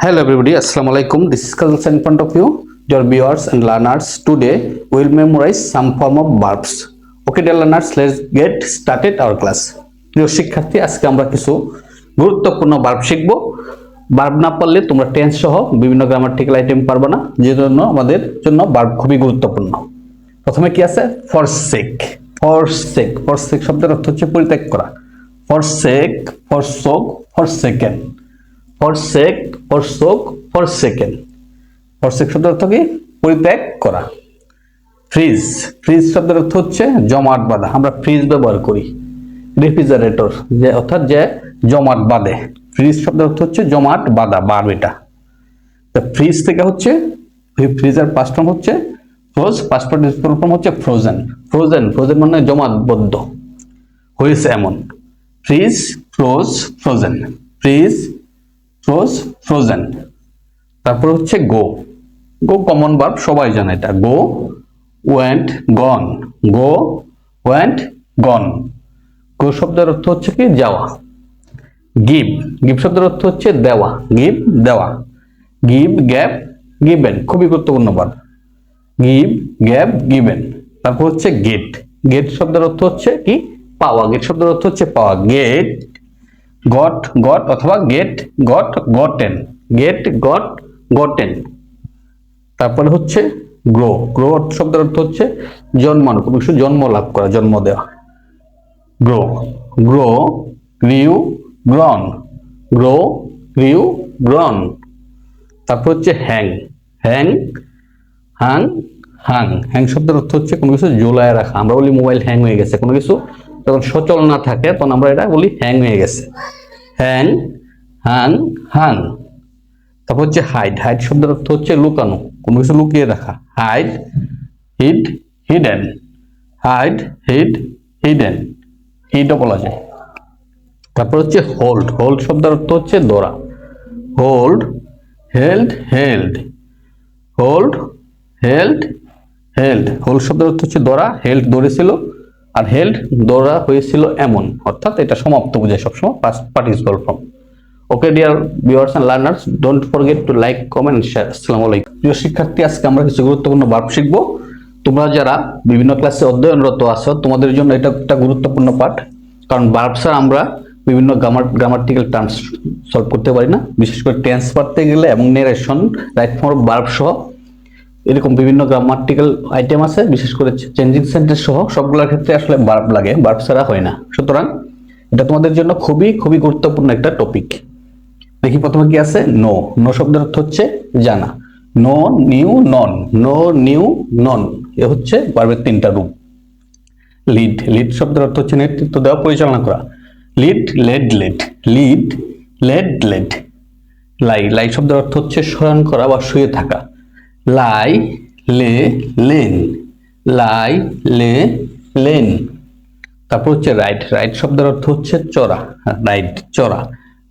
Hello everybody, Assalamu alaikum. This is Khalil in front of you, your viewers and learners. Today we will memorize some form of verbs. Okay dear learners, let's get started our class. প্রিয় শিক্ষার্থী, আজকে আমরা কিছু গুরুত্বপূর্ণ verb শিখব। Verb না পারলে তোমরা টেন্স সহ বিভিন্ন গ্রামাটিক্যাল আইটেম পারবে না, যে জন্য আমাদের জন্য ভার্ব খুবই গুরুত্বপূর্ণ। প্রথমে কি আছে? forsake. forsake forsake শব্দের অর্থ হচ্ছে পরিত্যাগ করা। forsake, forsook, forsaken. forsake, forsook, forsaken. forsake শব্দের অর্থ কি? পরিত্যাগ করা। ফ্রিজ, ফ্রিজ শব্দের অর্থ হচ্ছে জমাট বাঁধা। আমরা ফ্রিজ ব্যবহার করি। রেফ্রিজারেটর, যে অর্থাৎ যে জমাট বাঁধে। ফ্রিজ শব্দের অর্থ হচ্ছে জমাট বাঁধা, ভার্ব এটা। তো ফ্রিজ থেকে হচ্ছে ফ্রিজের পাস্ট ফর্ম হচ্ছে ফ্রোজ, পাস্ট পার্টিসিপল ফর্ম হচ্ছে ফ্রোজেন। ফ্রোজেন, ফ্রোজেন মানে জমাটবদ্ধ হয়েছে এমন। Fridge, froze, frozen. Fridge, froze, frozen. তারপর হচ্ছে গো। গো কমন ভার্ব, সবাই জানে এটা। গো, ওয়েন্ট, গন। গো, ওয়েন্ট, গন। গো শব্দের অর্থ হচ্ছে কি? যাওয়া। গিভ, গিভ শব্দের অর্থ হচ্ছে দেওয়া। গিভ, দেওয়া। গিভ, গ্যাপ, গিভেন, খুবই গুরুত্বপূর্ণ ভার্ব। Give, gap, given. তারপর হচ্ছে গেট। গেট শব্দের অর্থ হচ্ছে কি? পাওয়া। গেট শব্দের অর্থ হচ্ছে পাওয়া। গেট, গট, গট অথবা get, got, gotten. Get, got, gotten. তারপরে হচ্ছে গ্রো। গ্রো শব্দের অর্থ হচ্ছে জন্মানো, কোনো কিছু জন্ম লাভ করা, জন্ম দেওয়া। Grow, grow, গ্রিউ, grown. Grow, গ্রিউ, grown. তারপর হচ্ছে hang. Hang, Hang, Hang. Hang শব্দের অর্থ হচ্ছে কোনো কিছু ঝুলায় রাখা। আমরা বলি মোবাইল হ্যাং হয়ে গেছে, কোনো কিছু যখন সচল না থাকে তখন আমরা এটা বলি হ্যাং হয়ে গেছে। হ্যাং, হাং, হাং। তারপর হচ্ছে হাইড। হাইড শব্দের অর্থ হচ্ছে লুকানো, কোনো কিছু লুকিয়ে রাখা। Hide, hid, hidden. Hide, hid, hidden. হিডও বলা যায়। তারপর হচ্ছে হোল্ড। হোল্ড শব্দের অর্থ হচ্ছে ধরা। Hold, held, held. Hold, held, held. Hold শব্দের অর্থ হচ্ছে ধরা। হেল্ড ধরেছিল, আর হেল্ড ধরা হয়েছিল এমন, অর্থাৎ এটা সমাপ্ত বোঝায় সবসময়, past participle form. Okay dear viewers and learners, don't forget to like, comment and share. আসসালামু আলাইকুম। প্রিয় শিক্ষার্থী, আজকে আমরা কিছু গুরুত্বপূর্ণ ভার্ব শিখব। তোমরা যারা বিভিন্ন ক্লাসে অধ্যয়নরত আছো, তোমাদের জন্য এটা একটা গুরুত্বপূর্ণ পাঠ। কারণ ভার্ব ছাড়া আমরা বিভিন্ন গ্রামাটিক্যাল টার্মস সলভ করতে পারি না। বিশেষ করে টেন্স পারতে গেলে এবং narration, right form of verb সহ এরকম বিভিন্ন গ্রামাটিক্যাল আইটেম আছে, বিশেষ করে চেঞ্জিং সেন্টেন্স সহ সবগুলোর ক্ষেত্রে আসলে ভার্ব লাগে, ভার্ব ছাড়া হয় না। সুতরাং এটা তোমাদের জন্য খুবই খুবই গুরুত্বপূর্ণ একটা টপিক। দেখি প্রথমে কি আছে? নো। নো শব্দের অর্থ হচ্ছে জানা। নো, নিউ, নন। নো, নিউ, নন, এ হচ্ছে ভার্বের তিনটা রূপ। লিড। লিড শব্দের অর্থ হচ্ছে নেতৃত্ব দেওয়া, পরিচালনা করা। Lead, led, led. Lead, led, led. Lie. Lie শব্দের অর্থ হচ্ছে শয়ন করা বা শুয়ে থাকা। লাই, লে, লেন। লাই, লে, লেন। তারপর হচ্ছে রাইট। রাইট শব্দের অর্থ হচ্ছে চড়া। রাইট, চড়া।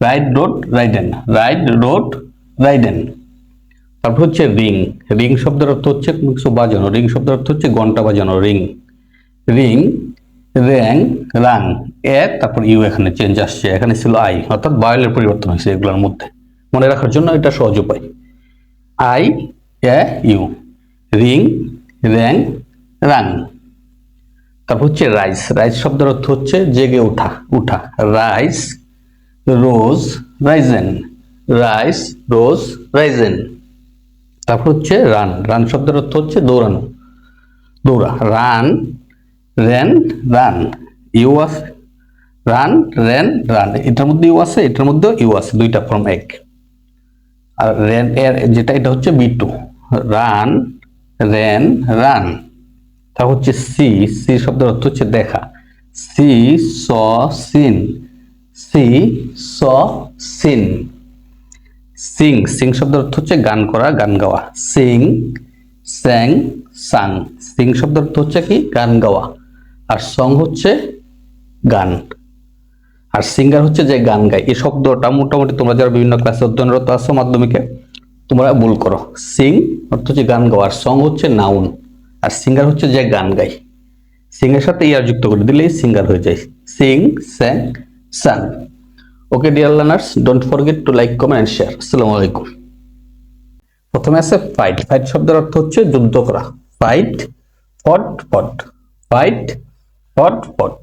Right, road, রাইডেন। Right, road, রাইডেন। তারপর হচ্ছে রিং। রিং শব্দের অর্থ হচ্ছে কোনো কিছু বাজানো। রিং শব্দের অর্থ হচ্ছে ঘন্টা বাজানো। Ring, ring, rang, rung. তারপর ইউ এখানে চেঞ্জ আসছে, এখানে ছিল আই, অর্থাৎ বায়োলের পরিবর্তন হয়েছে এগুলোর মধ্যে। মনে রাখার জন্য এটা সহজ উপায়। I, U. Ring, rang, rung. তারপর হচ্ছে রাইস। রাইস শব্দের অর্থ হচ্ছে জেগে ওঠা, উঠা। Rise, rose, risen. Rise, rose, risen. তারপর হচ্ছে রান। রান শব্দের অর্থ হচ্ছে দৌড়ানো, দৌড়া। Run, ran, run. ইউ আছে, রান, রেন, রান। এটার মধ্যে ইউ আছে, এটার মধ্যেও ইউ আছে, দুইটা ফর্ম এক। আর রেন এর যেটা, এটা হচ্ছে বি2। Run, ran, run. তারপর হচ্ছে সি। সি শব্দের অর্থ হচ্ছে দেখা। সি, স, সিন। সি, স, সিন। সিং। সিং শব্দের অর্থ হচ্ছে গান করা, গান গাওয়া। সিং, স্যাং, সাং। সিং শব্দের অর্থ হচ্ছে কি? গান গাওয়া। আর সং হচ্ছে গান, আর সিঙ্গার হচ্ছে যে গান গায়। এই শব্দটা মোটামুটি তোমরা যারা বিভিন্ন ক্লাসে অধ্যয়নরত আছো মাধ্যমিকে, তোমরা ভুল করো। সিং অর্থ হচ্ছে গান গাওয়া, আর সং হচ্ছে নাউন, আর সিঙ্গার হচ্ছে যে গান গায়। সিংয়ের সাথে ইয়ার যুক্ত করে দিলেই সিঙ্গার হয়ে যায়। সিং, স্যাং, সাং। Okay, dear learners, don't forget to like, comment, and share. Assalamu alaikum. প্রথমে আছে ফাইট। ফাইট শব্দের অর্থ হচ্ছে যুদ্ধ করা। ফাইট, ফট ফট, ফাইট, ফট ফট।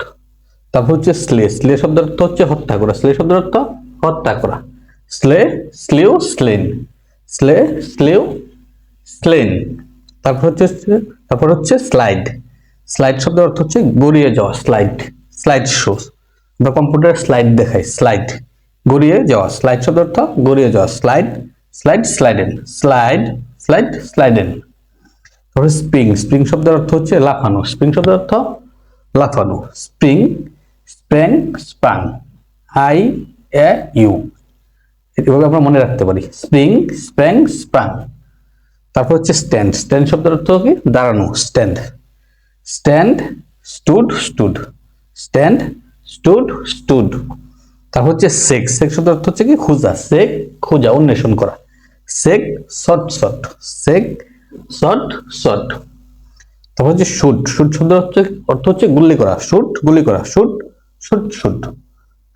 তারপর হচ্ছে স্লে। স্লে শব্দের অর্থ হচ্ছে হত্যা করা। স্লে শব্দের অর্থ হত্যা করা। Slay, slew, slain. Slay, slew, slain. তারপর হচ্ছে স্লাইড। স্লাইড শব্দের অর্থ হচ্ছে গড়িয়ে যাওয়া। Slide, slide show. আমরা কম্পিউটারে স্লাইড দেখাই। স্লাইড, গড়িয়ে যাওয়া। স্লাইড শব্দের অর্থ গড়িয়ে যাওয়া। Slide, slide, slidden. Slide, slide, slidden. তারপরে স্প্রিং। স্প্রিং শব্দের অর্থ হচ্ছে লাফানো। স্প্রিং শব্দের অর্থ লাফানো। Spring, sprang, sprung. I A U. এভাবে আমরা মনে রাখতে পারি। Spring, sprang, sprung. তারপর হচ্ছে স্ট্যান্ড। স্ট্যান্ড শব্দের অর্থ কি? দাঁড়ানো। Stand, stand, stood, stood. Stand, stood, stood. তারপর হচ্ছে সেক। সেক শব্দের অর্থ হচ্ছে কি? খোঁজা। সেক, খোঁজা, অন্বেষণ করা। সেক, শর্ট শর্ট। সেক, শর্ট শর্ট। তারপর হচ্ছে শুট। শুট শব্দের অর্থ হচ্ছে গুলি করা। শুট, গুলি করা। Shoot, shoot, shoot.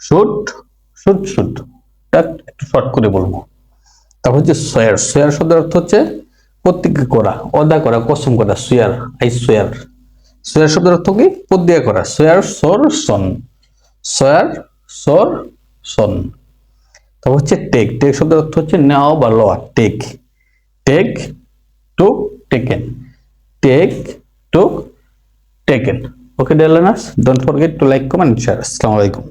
Shoot, shoot, shoot. একটু শর্ট করে বলবো। তারপর হচ্ছে সোয়ার। সোয়ার শব্দের অর্থ হচ্ছে প্রতিজ্ঞা করা, ওয়াদা করা, কসম করা। সোয়ার, আই সোয়ার। সোয়ার শব্দের অর্থ কি? প্রতিজ্ঞা করা। সোয়ার, সোর, সন। সোয়ার, সোর, সন। তারপর হচ্ছে টেক। টেক শব্দের অর্থ হচ্ছে নেওয়া বা লওয়া। Take, take, took, taken. Take, took, taken. Okay dear learners, don't forget to like, comment, share. আসসালামু আলাইকুম।